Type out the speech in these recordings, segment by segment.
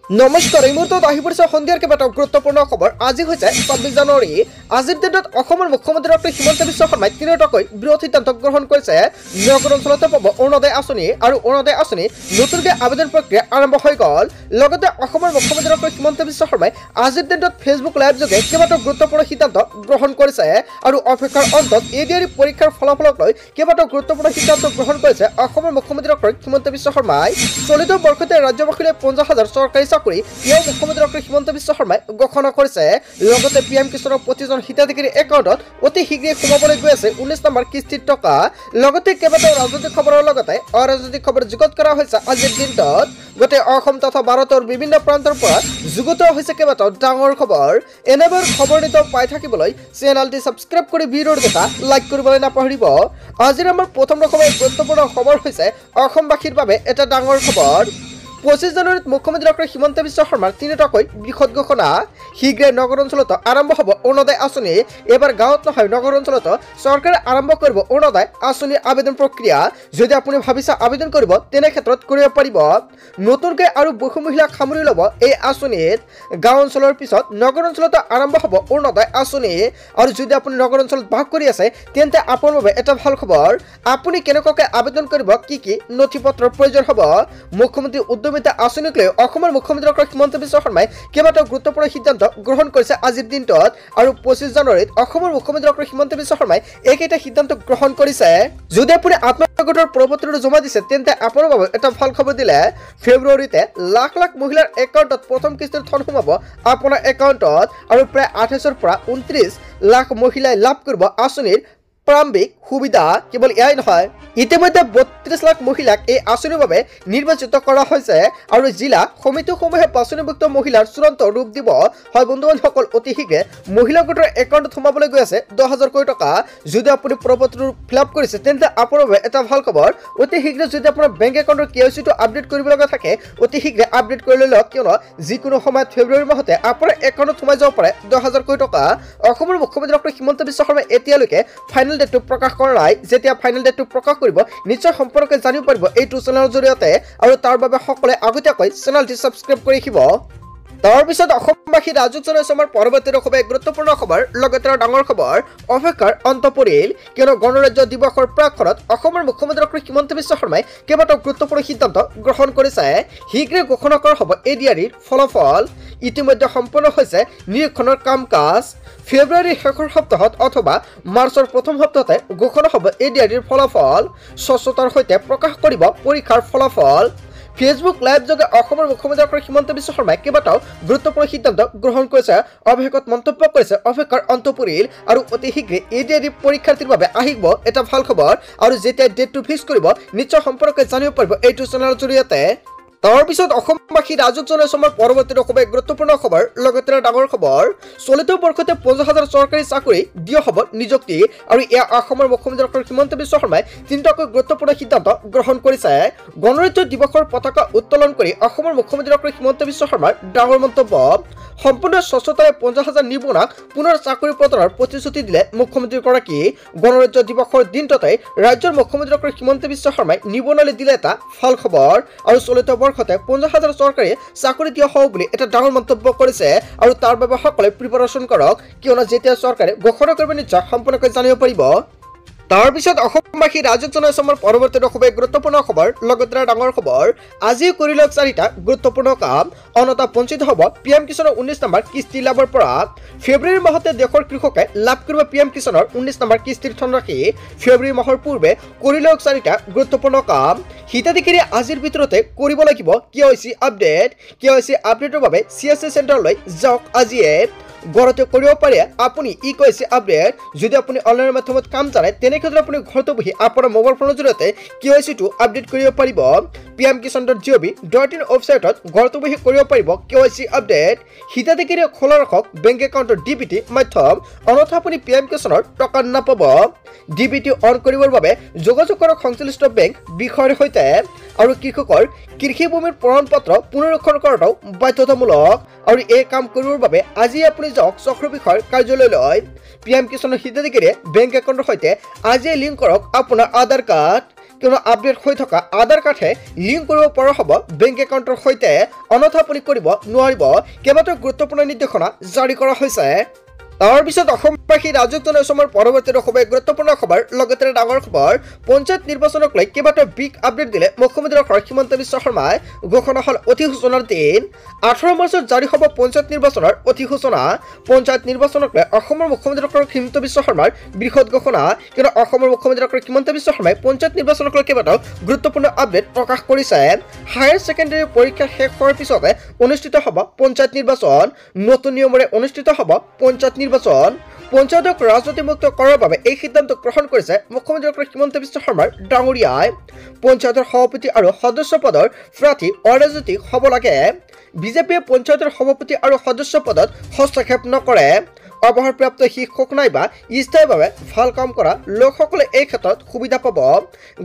নমস্কাৰ এই মুহূৰ্তত আহি পৰিছে সন্ধিয়াৰ কেইবাটাও গুৰুত্বপূৰ্ণ খবৰ। আজি হৈছে ২৬ জানুৱাৰী। আজিৰ দিনত অসমৰ মুখ্যমন্ত্ৰী ডক্টৰ হিমন্ত বিশ্ব শৰ্মাই তিনিওটাকৈ বৃহৎ সিদ্ধান্ত গ্ৰহণ কৰিছে। নগৰ অঞ্চলতে পাব অৰুণোদয় আঁচনি আৰু অৰুণোদয় আঁচনি নতুনকৈ আবেদন প্ৰক্ৰিয়া আৰম্ভ হৈ গ'ল। লগতে অসমৰ মুখ্যমন্ত্ৰী ডক্টৰ হিমন্ত বিশ্ব শৰ্মাই আজিৰ দিনত ফেচবুক লাইভ যোগে কেইবাটাও গুৰুত্বপূৰ্ণ সিদ্ধান্ত গ্ৰহণ কৰিছে আৰু অপেক্ষাৰ অন্তত এডিআৰই পৰীক্ষাৰ ফলাফলক লৈ কেইবাটাও গুৰুত্বপূৰ্ণ সিদ্ধান্ত গ্ৰহণ কৰিছে অসমৰ মুখ্যমন্ত্ৰী ডক্টৰ হিমন্ত বিশ্ব শৰ্মাই। চলিত বৰ্ষতে ৰাজ্যবাসীলৈ ৫০,০০০ চৰকাৰী চাকৰি মুখ্যমন্ত্ৰী ডক্টৰ হিমন্ত বিশ্ব শৰ্মাই ঘোষণা কৰিছে। লগতে পিএম কিষাণৰ প্ৰতিজন হিতাধিকাৰীৰ একাউণ্টত অতি শীঘ্ৰেই সোমাবলৈ গৈ আছে ১৯ নম্বৰ কিস্তিৰ টকা। লগতে কেইবাটাও ৰাজনৈতিক খবৰৰ লগতে অৰাজনৈতিক খবৰ যুগুত কৰা হৈছে আজিৰ দিনটোত। গোটেই অসম তথা ভাৰতৰ বিভিন্ন প্ৰান্তৰ পৰা যুগুত হৈছে কেইবাটাও ডাঙৰ খবৰ। এনেবোৰ খবৰ নিতৌ পাই থাকিবলৈ চেনেলটি ছাবস্ক্ৰাইব কৰি ভিডিঅ'ৰ দেখা লাইক কৰিবলৈ নাপাহৰিব। আজিৰ আমাৰ প্ৰথম ৰকমৰ গুৰুত্বপূৰ্ণ খবৰ হৈছে অসমবাসীৰ বাবে এটা ডাঙৰ খবৰ। ২৫ জানুৱাৰীত মুখ্যমন্ত্ৰী ডক্টৰ হিমন্ত বিশ্ব শৰ্মাৰ তিনিটাকৈ বৃহৎ ঘোষণা। শীঘ্ৰে নগৰ অঞ্চলত আৰম্ভ হ'ব অৰুণোদয় আঁচনি। এবাৰ গাঁৱত নহয় নগৰ অঞ্চলত চৰকাৰে আৰম্ভ কৰিব অৰুণোদয় আঁচনিৰ আবেদন প্ৰক্ৰিয়া। যদি আপুনি ভাবিছে আবেদন কৰিব তেনে ক্ষেত্ৰত কৰিব পাৰিব। নতুনকৈ আৰু বহু মহিলাক সামৰি ল'ব এই আঁচনিত। গাঁও অঞ্চলৰ পিছত নগৰ অঞ্চলত আৰম্ভ হ'ব অৰুণোদয় আঁচনি। আৰু যদি আপুনি নগৰ অঞ্চলত বাস কৰি আছে তেন্তে আপোনাৰ বাবে এটা ভাল খবৰ। আপুনি কেনেকুৱাকৈ আবেদন কৰিব, কি কি নথি পত্ৰৰ প্ৰয়োজন হ'ব। মুখ্যমন্ত্ৰী উদ্যমিতা আঁচনিক লৈ অসমৰ মুখ্যমন্ত্ৰী ডক্টৰ হিমন্ত বিশ্ব শৰ্মাই কেইবাটাও গুৰুত্বপূৰ্ণ সিদ্ধান্ত গ্ৰহণ কৰিছে আজিৰ দিনটোত। আৰু ২৫ জানুৱাৰীত অসমৰ মুখ্যমন্ত্ৰী ডক্টৰ হিমন্ত বিশ্ব শৰ্মাই এইকেইটা সিদ্ধান্ত গ্ৰহণ কৰিছে। যদি আপুনি আত্মসহায়ক গোটৰ প্ৰপত্ৰটো জমা দিছে তেন্তে আপোনাৰ বাবে এটা ভাল খবৰ দিলে। ফেব্ৰুৱাৰীতে লাখ লাখ মহিলাৰ একাউণ্টত প্ৰথম কিস্তিৰ ধন সোমাব আপোনাৰ একাউণ্টত। আৰু প্ৰায় ২৮ৰ পৰা ২৯ লাখ মহিলাই লাভ কৰিব আঁচনিৰ প্ৰাৰম্ভিক সুবিধা। কেৱল এয়াই নহয়, ইতিমধ্যে ৩২ লাখ মহিলাক এই আঁচনিৰ বাবে নিৰ্বাচিত কৰা হৈছে। আৰু জিলা সমিতিসমূহে বাছনিভুক্ত মহিলাৰ চূড়ান্ত ৰূপ দিব। হয় বন্ধু বান্ধৱসকল, অতি শীঘ্ৰে মহিলা গোটৰ একাউণ্টত সোমাবলৈ গৈ আছে ১০,০০০ কোটি টকা। যদি আপুনি প্ৰপত্ৰটো ফিল আপ কৰিছে তেন্তে আপোনাৰ বাবে এটা ভাল খবৰ। অতি শীঘ্ৰে যদি আপোনাৰ বেংক একাউণ্টৰ KYC-টো আপডেট কৰিব লগা থাকে অতি শীঘ্ৰে আপডেট কৰি লৈ লওক, কিয়নো যিকোনো সময়ত ফেব্ৰুৱাৰী মাহতে আপোনাৰ একাউণ্টত সোমাই যাব পাৰে ১০,০০০ কোটি টকা। অসমৰ মুখ্যমন্ত্ৰী ডক্টৰ হিমন্ত বিশ্ব শৰ্মাই এতিয়ালৈকে ফাইনেল ডেটটো প্ৰকাশ কৰা নাই। যেতিয়া ফাইনেল ডেটটো প্ৰকাশ কৰিব নিশ্চয় সম্পৰ্কে জানিব পাৰিব এইটো চেনেলৰ জৰিয়তে। আৰু তাৰ বাবে সকলোৱে আগতীয়াকৈ চেনেলটি ছাবস্ক্ৰাইব কৰি ৰাখিব। তাৰপিছত অসমবাসী ৰাজুক জনাইছে আমাৰ পৰৱৰ্তী খুবেই গুৰুত্বপূৰ্ণ খবৰ। লগতে ডাঙৰ খবৰ, অপেক্ষাৰ অন্ত পৰিল, কিয়নো গণৰাজ্য দিৱসৰ প্ৰাকখনত অসমৰ মুখ্যমন্ত্ৰী ডক্টৰ হিমন্ত বিশ্ব শৰ্মাই কেইবাটাও গুৰুত্বপূৰ্ণ সিদ্ধান্ত গ্ৰহণ কৰিছে। শীঘ্ৰে ঘোষণা কৰা হ'ব এডিআৰইৰ ফলাফল। ইতিমধ্যে সম্পন্ন হৈছে নিৰীক্ষণৰ কাম কাজ। ফেব্ৰুৱাৰীৰ শেষৰ সপ্তাহত অথবা মাৰ্চৰ প্ৰথম সপ্তাহতে ঘোষণা হ'ব এডিআৰইৰ ফলাফল। স্বচ্ছতাৰ সৈতে প্ৰকাশ কৰিব পৰীক্ষাৰ ফলাফল। ফেচবুক লাইভ যোগে অসমৰ মুখ্যমন্ত্ৰী ডক্টৰ হিমন্ত বিশ্ব শৰ্মাই কেইবাটাও গুৰুত্বপূৰ্ণ সিদ্ধান্ত গ্ৰহণ কৰিছে। অৱশেষত মন্তব্য কৰিছে অপেক্ষাৰ অন্ত পৰিল আৰু অতি শীঘ্ৰে এডিআৰই পৰীক্ষাৰ্থীৰ বাবে আহিব এটা ভাল খবৰ। আৰু যেতিয়া ডেটটো ফিক্স কৰিব নিশ্চয় সম্পৰ্কে জানিব পাৰিব এইটো চেনেলৰ জৰিয়তে। তাৰপিছত অসমবাসী ৰাজুক জনাইছে আমাৰ পৰৱৰ্তী খুবেই গুৰুত্বপূৰ্ণ খবৰ। লগতে ডাঙৰ খবৰ, চলিত বৰ্ষতে ৫০,০০০ চৰকাৰী চাকৰি দিয়া হ'ব নিযুক্তি। আৰু এয়া অসমৰ মুখ্যমন্ত্ৰী ডক্টৰ হিমন্ত বিশ্ব শৰ্মাই তিনিটাকৈ গুৰুত্বপূৰ্ণ সিদ্ধান্ত গ্ৰহণ কৰিছে। গণৰাজ্য দিৱসৰ পতাকা উত্তোলন কৰি অসমৰ মুখ্যমন্ত্ৰী ডক্টৰ হিমন্ত বিশ্ব শৰ্মাৰ ডাঙৰ মন্তব্য। সম্পূৰ্ণ স্বচ্ছতাৰে ৫০,০০০ নিবনুৱাক পুনৰ চাকৰি প্ৰদানৰ প্ৰতিশ্ৰুতি দিলে মুখ্যমন্ত্ৰীগৰাকী। গণৰাজ্য দিৱসৰ দিনটোতে ৰাজ্যৰ মুখ্যমন্ত্ৰী ডক্টৰ হিমন্ত বিশ্ব শৰ্মাই নিবনুৱালৈ দিলে এটা ভাল খবৰ। আৰু চলিত বৰ্ষতে ৫০,০০০ চৰকাৰী চাকৰি দিয়া হ'ব বুলি এটা ডাঙৰ মন্তব্য কৰিছে। আৰু তাৰ বাবে সকলোৱে প্ৰিপাৰেশ্যন কৰক, কিয়নো যেতিয়া চৰকাৰে ঘোষণা কৰিব নিশ্চয় সম্পূৰ্ণকৈ জানিব পাৰিব। তাৰপিছত অসমবাসী ৰাজুক জনাইছে আমাৰ পৰৱৰ্তী খুবেই গুৰুত্বপূৰ্ণ খবৰ। লগতে ডাঙৰ খবৰ, আজি কৰি লওক ৪টা গুৰুত্বপূৰ্ণ কাম। অনতা বঞ্চিত হ'ব পিএম কিষাণৰ ১৯ নম্বৰ কিস্তি লাভৰ পৰা। ফেব্ৰুৱাৰী মাহতে দেশৰ কৃষকে লাভ কৰিব পিএম কিষাণৰ ১৯ নম্বৰ কিস্তিৰ ধনৰাশি। ফেব্ৰুৱাৰী মাহৰ পূৰ্বে কৰি লওক ৪টা গুৰুত্বপূৰ্ণ কাম। হিতাধিকাৰী আজিৰ ভিতৰতে কৰিব লাগিব KYC আপডেট। KYC আপডেটৰ বাবে CSC চেণ্টাৰলৈ যাওক আজিয়ে। ঘৰতে কৰিব পাৰে আপুনি KYC আপডেট। যদি আপুনি অনলাইনৰ মাধ্যমত কাম জানে তেনে ক্ষেত্ৰত আপুনি ঘৰতে বহি আপোনাৰ মোবাইল ফোনৰ জৰিয়তে KYC-টো আপডেট কৰিব পাৰিব। pmkisan.gov.in ৱেবছাইটত ঘৰতে বহি কৰিব পাৰিব KYC আপডেট। হিতাধিকাৰীয়ে খোলা ৰাখক বেংক একাউণ্টৰ DBT মাধ্যম, অন্যথা আপুনি PM কিষাণৰ টকা নাপাব। DBT অন কৰিবৰ বাবে যোগাযোগ কৰক সংশ্লিষ্ট বেংক বিষয়ৰ সৈতে। আৰু কৃষকৰ কৃষি ভূমিৰ প্ৰমাণপত্ৰ পুনৰীক্ষণ কৰাটো বাধ্যতামূলক। আৰু এই কাম কৰিবৰ বাবে আজি আপুনি যাওক চক্ৰ বিষয়ৰ কাৰ্যালয়লৈ। PM কিষাণৰ হিতাধিকাৰীয়ে বেংক একাউণ্টৰ সৈতে আজিয়ে লিংক কৰক আপোনাৰ আধাৰ কাৰ্ড। কিয়নো আপডেট হৈ থকা আধাৰ কাৰ্ডহে লিংক কৰিব পৰা হ'ব বেংক একাউণ্টৰ সৈতে, অন্যথা আপুনি কৰিব নোৱাৰিব। কেইবাটাও গুৰুত্বপূৰ্ণ নিৰ্দেশনা জাৰি কৰা হৈছে। তাৰ পিছত অসমবাসী ৰাজক জনাই অসমৰ পৰৱৰ্তী খুবেই গুৰুত্বপূৰ্ণ খবৰ, লগতে ডাঙৰ খবৰ। পঞ্চায়ত নিৰ্বাচনক লৈ কেইবাটাও বিগ আপডেট দিলে মুখ্যমন্ত্ৰী ডক্টৰ হিমন্ত বিশ্ব শৰ্মাই। ঘোষণা হ'ল অধিসূচনাৰ দিন। 18 মাৰ্চত জাৰি হ'ব পঞ্চায়ত নিৰ্বাচনৰ অধিসূচনা। পঞ্চায়ত নিৰ্বাচনক লৈ অসমৰ মুখ্যমন্ত্ৰী ডক্টৰ হিমন্ত বিশ্ব শৰ্মাৰ বৃহৎ ঘোষণা। কিন্তু অসমৰ মুখ্যমন্ত্ৰী ডক্টৰ হিমন্ত বিশ্ব শৰ্মাই পঞ্চায়ত নিৰ্বাচনক লৈ কেইবাটাও গুৰুত্বপূৰ্ণ আপডেট প্ৰকাশ কৰিছে। হায়াৰ ছেকেণ্ডেৰী পৰীক্ষা শেষ হোৱাৰ পিছতে অনুষ্ঠিত হ'ব পঞ্চায়ত নিৰ্বাচন। নতুন নিয়মেৰে অনুষ্ঠিত হ'ব পঞ্চায়ত নিৰ্বাচন। পঞ্চায়তক ৰাজনীতিমুক্ত কৰাৰ বাবে এই সিদ্ধান্ত গ্ৰহণ কৰিছে মুখ্যমন্ত্ৰী ডক্টৰ হিমন্ত বিশ্ব শৰ্মাৰ ডাঙৰীয়াই। পঞ্চায়তৰ সভাপতি আৰু সদস্য পদৰ প্ৰাৰ্থী অৰাজনৈতিক হ'ব লাগে। বিজেপিয়ে পঞ্চায়তৰ সভাপতি আৰু সদস্য পদত হস্তক্ষেপ নকৰে। অৱসৰপ্ৰাপ্ত শিক্ষক নাইবা স্থায়ীভাৱে ভাল কাম কৰা লোকসকলে এই ক্ষেত্ৰত সুবিধা পাব।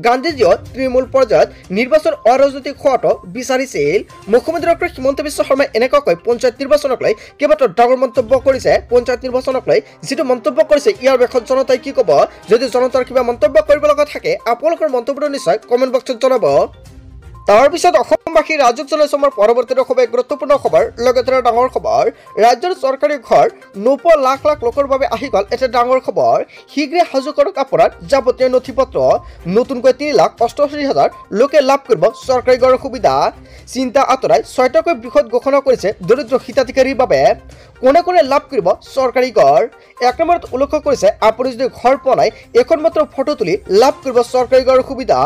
গান্ধীজীয়ে তৃণমূল পৰ্যায়ত নিৰ্বাচন অৰাজনৈতিক হোৱাটো বিচাৰিছিল। মুখ্যমন্ত্ৰী ডক্টৰ হিমন্ত বিশ্ব শৰ্মাই এনেকুৱাকৈ পঞ্চায়ত নিৰ্বাচনক লৈ কেইবাটাও ডাঙৰ মন্তব্য কৰিছে। পঞ্চায়ত নিৰ্বাচনক লৈ যিটো মন্তব্য কৰিছে ইয়াৰ বিষয়ত জনতাই কি ক'ব? যদি জনতাৰ কিবা মন্তব্য কৰিব লগা থাকে আপোনালোকৰ মন্তব্যটো নিশ্চয় কমেণ্ট বক্সত জনাব। তাৰ পিছত অসমবাসী ৰাজক জনাই অসমৰ পৰৱৰ্তী খুবেই গুৰুত্বপূৰ্ণ খবৰ, লগতে ডাঙৰ খবৰ। ৰাজ্যৰ চৰকাৰী ঘৰ নোপোৱা লাখ লাখ লোকৰ বাবে আহি গ'ল এটা ডাঙৰ খবৰ। শীঘ্ৰে সাজু কৰক আপোনাৰ যাৱতীয় নথি পত্ৰ। নতুনকৈ 3,88,000 লোকে লাভ কৰিব চৰকাৰী ঘৰৰ সুবিধা। চিন্তা আঁতৰাই 6টাকৈ বৃহৎ ঘোষণা কৰিছে দৰিদ্ৰ হিতাধিকাৰীৰ বাবে। কোনে কোনে লাভ কৰিব চৰকাৰী ঘৰ? 1 নম্বৰত উল্লেখ কৰিছে আপুনি যদি ঘৰ পোৱা নাই এখন মাত্ৰ ফটো তুলি লাভ কৰিব চৰকাৰী ঘৰৰ সুবিধা।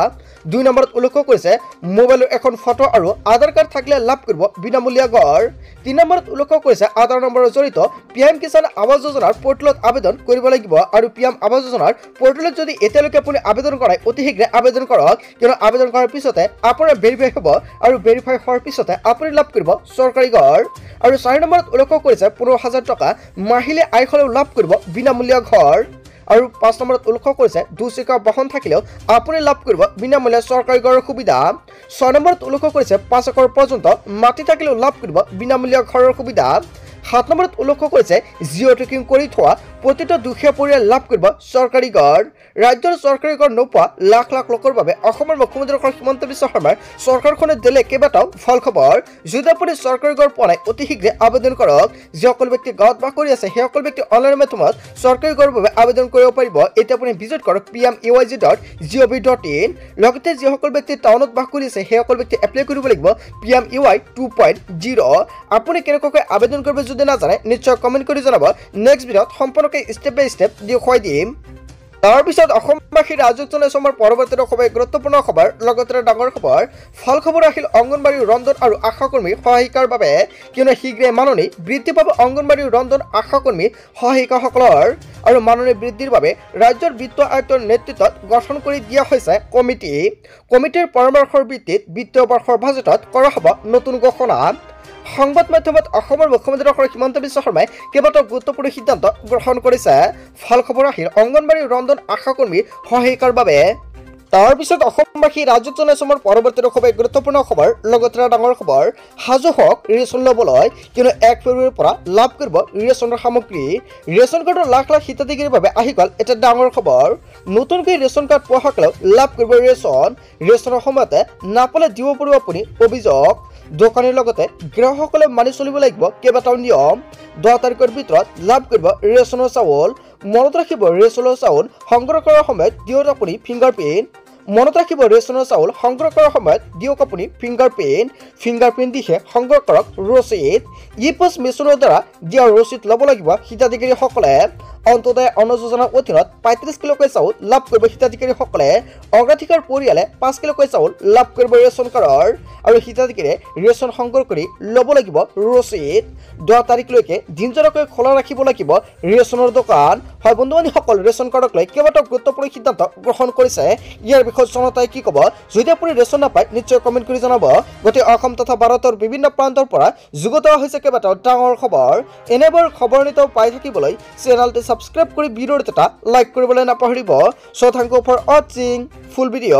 2 নম্বৰত উল্লেখ কৰিছে মোবাইলৰ এখন ফটো আৰু আধাৰ কাৰ্ড থাকিলে লাভ কৰিব বিনামূলীয়া ঘৰ। 3 নম্বৰত উল্লেখ কৰিছে আধাৰ নম্বৰৰ জড়িত PM কিষাণ আৱাস যোজনাৰ পৰ্টেলত আবেদন কৰিব লাগিব। আৰু PM আৱাস যোজনাৰ পৰ্টেলত যদি এতিয়ালৈকে আপুনি আবেদন কৰাই অতি শীঘ্ৰে আবেদন কৰক, কিয়নো আবেদন কৰাৰ পিছতে আপোনাৰ ভেৰিফাই হ'ব আৰু ভেৰিফাই হোৱাৰ পিছতে আপুনি লাভ কৰিব চৰকাৰী ঘৰ। আৰু 4 নম্বৰত উল্লেখ কৰিছে 15,000 টকা মাহিলী আয় হ'লেও লাভ কৰিব বিনামূলীয়া ঘৰ। আৰু 5 নম্বৰত উল্লেখ কৰিছে দুচকীয়া বাহন থাকিলেও আপুনি লাভ কৰিব বিনামূলীয়া চৰকাৰী ঘৰৰ সুবিধা। 6 নম্বৰত উল্লেখ কৰিছে 5 একৰ পৰ্যন্ত মাটি থাকিলেও লাভ কৰিব বিনামূলীয়া ঘৰৰ সুবিধা। 7 নম্বৰত উল্লেখ কৰিছে জিঅ' ট্ৰেকিং কৰি থোৱা প্ৰতিটো দুখীয়া পৰিয়াল লাভ কৰিব চৰকাৰী ঘৰ। ৰাজ্যৰ চৰকাৰী ঘৰ নোপোৱা লাখ লাখ লোকৰ বাবে অসমৰ মুখ্যমন্ত্ৰী ডক্টৰ হিমন্ত বিশ্ব শৰ্মাৰ চৰকাৰখনে দিলে কেইবাটাও ভাল খবৰ। যদি আপুনি চৰকাৰী ঘৰ পোৱা নাই অতি শীঘ্ৰে আবেদন কৰক। যিসকল ব্যক্তি গাঁৱত বাস কৰি আছে সেইসকল ব্যক্তি অনলাইন মাধ্যমত চৰকাৰী ঘৰৰ বাবে আবেদন কৰিব পাৰিব। এতিয়া আপুনি ভিজিট কৰক pmey.gov.in। লগতে যিসকল ব্যক্তি টাউনত বাস কৰি আছে সেইসকল ব্যক্তি এপ্লাই কৰিব লাগিব PMEY 2.0। আপুনি কেনেকুৱাকৈ আবেদন কৰিব যদি নাজানে নিশ্চয় কমেণ্ট কৰি জনাব। নেক্সট ভিডিঅ'ত সম্পূৰ্ণকৈ ষ্টেপ বাই ষ্টেপ দেখুৱাই দিম। তাৰ পিছত অসমবাসী ৰাজক জনাই অসমৰ পৰৱৰ্তী খুবেই গুৰুত্বপূৰ্ণ খবৰ, লগতে ডাঙৰ খবৰ। ভাল খবৰ আহিল অংগনবাড়ী ৰন্ধন আৰু আশাকৰ্মী সহায়িকাৰ বাবে, কিয়নো শীঘ্ৰে মাননি বৃদ্ধি পাব অংগনবাড়ী ৰন্ধন আশাকৰ্মী সহায়িকাসকলৰ। আৰু মাননি বৃদ্ধিৰ বাবে ৰাজ্যৰ বিত্ত আয়ুক্তৰ নেতৃত্বত গঠন কৰি দিয়া হৈছে কমিটি। কমিটিৰ পৰামৰ্শৰ ভিত্তিত বিত্তীয় বৰ্ষৰ বাজেটত কৰা হ'ব নতুন ঘোষণা। সংবাদ মাধ্যমত অসমৰ মুখ্যমন্ত্ৰী ডক্টৰ হিমন্ত বিশ্ব শৰ্মাই কেইবাটাও গুৰুত্বপূৰ্ণ সিদ্ধান্ত গ্ৰহণ কৰিছে। ভাল খবৰ আহিল অংগনবাড়ী ৰন্ধন আশাকৰ্মী সহায়িকাৰ বাবে। তাৰ পিছত অসমবাসী ৰাজক জনাই অসমৰ পৰৱৰ্তী খুবেই গুৰুত্বপূৰ্ণ খবৰ, লগতে ডাঙৰ খবৰ। সাজু হওক ৰেচন ল'বলৈ, কিয়নো 1 ফেব্ৰুৱাৰীৰ পৰা লাভ কৰিব ৰেচনৰ সামগ্ৰী। ৰেচন কাৰ্ডৰ লাখ লাখ হিতাধিকাৰীৰ বাবে আহি গ'ল এটা ডাঙৰ খবৰ। নতুনকৈ ৰেচন কাৰ্ড পোৱাসকলেও লাভ কৰিব ৰেচন। ৰেচনৰ সময়তে নাপালে দিব পাৰিব আপুনি অভিযোগ। দোকানীৰ লগতে গ্ৰাহকসকলে মানি চলিব লাগিব কেইবাটাও নিয়ম। 10 তাৰিখৰ ভিতৰত লাভ কৰিব ৰেচনৰ চাউল। মনত ৰাখিব ৰেচনৰ চাউল সংগ্ৰহ কৰাৰ সময়ত দিয়ক আপুনি ফিংগাৰপ্ৰিণ্ট। মনত ৰাখিব ৰেচনৰ চাউল সংগ্ৰহ কৰাৰ সময়ত দিয়ক আপুনি ফিংগাৰপ্ৰিণ্ট দিহে সংগ্ৰহ কৰক ৰচিদ। ই-পছ মেচিনৰ দ্বাৰা দিয়া ৰচিদ ল'ব লাগিব হিতাধিকাৰীসকলে। অন্তোদয় অন্ন যোজনাৰ অধীনত 35 কিলোকৈ চাউল লাভ কৰিব হিতাধিকাৰীসকলে। অগ্ৰাধিকাৰ পৰিয়ালে 5 কিলোকৈ চাউল লাভ কৰিব ৰেচন কাৰ্ডৰ। আৰু হিতাধিকাৰীয়ে ৰেচন সংগ্ৰহ কৰি ল'ব লাগিব ৰচিদ। 10 তাৰিখলৈকে দিনজোৰাকৈ খোলা ৰাখিব লাগিব ৰেচনৰ দোকান। হয় বন্ধু বান্ধৱীসকল, ৰেচন কাৰ্ডক লৈ কেইবাটাও গুৰুত্বপূৰ্ণ সিদ্ধান্ত গ্ৰহণ কৰিছে। ইয়াৰ বিষয়ে জনতাই কি ক'ব? যদি আপুনি ৰেচন নাপায় নিশ্চয় কমেণ্ট কৰি জনাব। গোটেই অসম তথা ভাৰতৰ বিভিন্ন প্ৰান্তৰ পৰা যুগুত হৈছে কেইবাটাও ডাঙৰ খবৰ। এনেবোৰ খবৰ নিতৌ পাই থাকিবলৈ চেনেলটো সাবস্ক্ৰাইব কৰি ভিডিঅ'টো এটা লাইক কৰিবলৈ নাপাহৰিব। So thank you for watching full video.